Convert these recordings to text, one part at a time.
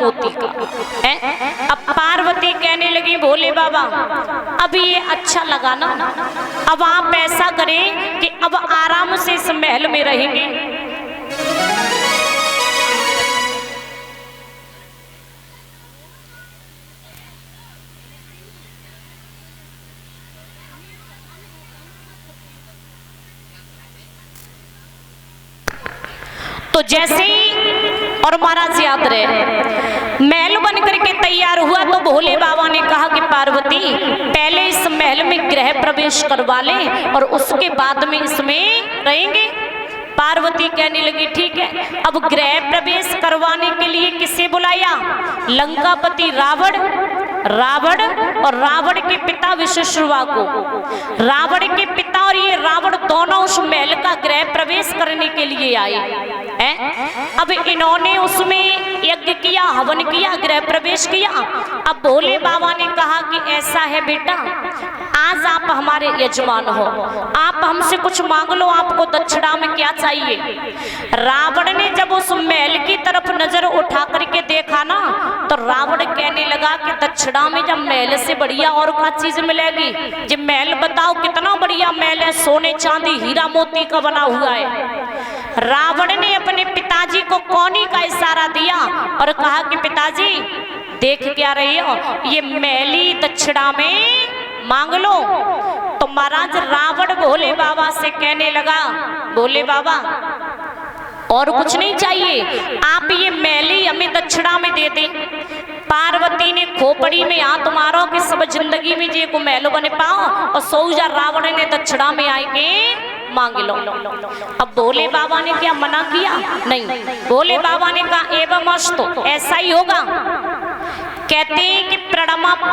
मोती का है। अब पार्वती कहने लगी भोले बाबा अब ये अच्छा लगा ना, अब आप ऐसा करें कि अब आराम से इस महल में रहेंगे। तो जैसे ही और महाराज याद रहे महल बन करके तैयार हुआ तो भोले बाबा ने कहा कि पार्वती पहले इस महल में गृह प्रवेश करवा ले और उसके बाद में इसमें रहेंगे। पार्वती कहने लगी ठीक है। अब गृह प्रवेश करवाने के लिए किसे बुलाया? लंकापति रावण और रावण के पिता विश्वश्रुवा को। रावण के पिता और ये रावण दोनों उस महल का गृह प्रवेश करने के लिए आए हैं। अब इन्होंने उसमें यज्ञ किया, हवन किया, गृह प्रवेश किया। अब भोले बाबा ने कहा कि ऐसा है बेटा, आज आप हमारे यजमान हो, आप हमसे कुछ मांग लो, आपको दक्षिणा में क्या चाहिए? रावण ने जब उस महल की तरफ नजर उठा करके देखा ना तो रावण कहने लगा कि दक्षिणा में जब महल से बढ़िया और क्या चीज मिलेगी? जब महल बताओ कितना बढ़िया महल है, सोने चांदी हीरा मोती का बना हुआ है। रावण ने अपने पिताजी को कोनी का इशारा दिया और कहा कि पिताजी देख क्या रही हो, ये महली दक्षिणा में मांग लो। तो महाराज रावण भोले बाबा से कहने लगा भोले बाबा और कुछ नहीं चाहिए, आप ये मैली हमें दक्षिणा में दे दें। पार्वती ने खोपड़ी में हाथ मारो कि सब जिंदगी में जे को महल बने पाओ और सौजा रावण ने दक्षिणा में आए के मांग लो। अब भोले बाबा ने क्या मना किया? नहीं, भोले बाबा ने कहा एवं अस्तु, ऐसा ही होगा। कहते हैं कि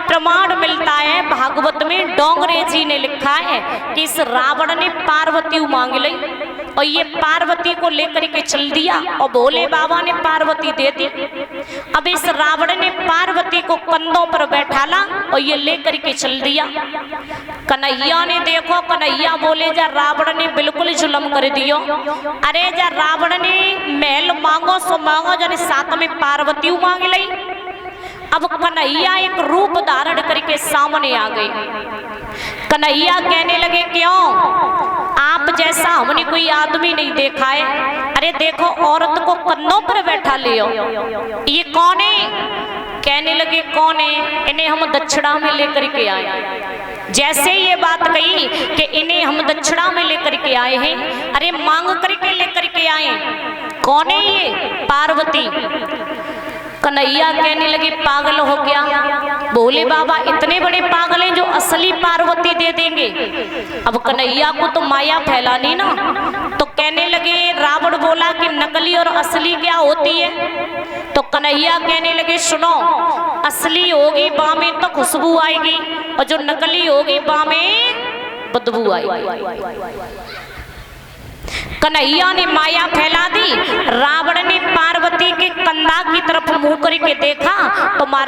प्रमाण मिलता है भागवत में, डोंगरे जी ने लिखा है कि इस रावण ने पार्वती मांग ली और ये पार्वती को लेकर के चल दिया और भोले बाबा ने पार्वती दे दी। अब इस रावण ने पार्वती को कंधों पर बैठाला और ये लेकर के चल दिया। कन्हैया ने देखो, कन्हैया बोले जा रावण ने बिल्कुल जुल्म कर दियो। अरे जा रावण ने महल मांगो सो मांगो, जाने साथ में पार्वती मांग ली। अब कन्हैया एक रूप धारण करके सामने आ गए। कन्हैया कहने लगे क्यों, आप जैसा हमने कोई आदमी नहीं देखा है। अरे देखो औरत को कंधों पर बैठा लियो, ये कौन है? कहने लगे कौन है? इन्हें हम दक्षिणा में लेकर के आए। जैसे ये बात कही कि इन्हें हम दक्षिणा में लेकर के आए हैं, अरे मांग करके लेकर के आए। कौन है ये? पार्वती। कन्हैया कहने लगे पागल हो क्या? भोले बाबा इतने बड़े पागल हैं जो असली पार्वती दे देंगे। अब कन्हैया को तो माया फैलानी ना, तो कहने लगे, रावण बोला कि नकली और असली क्या होती है? तो कन्हैया कहने लगे सुनो, असली होगी बामें तो खुशबू आएगी और जो नकली होगी बामें बदबू आएगी। कन्हैया ने माया फैला दी। रावण ने पार्वती के कंधा की तरफ मुंह करके देखा तो महाराज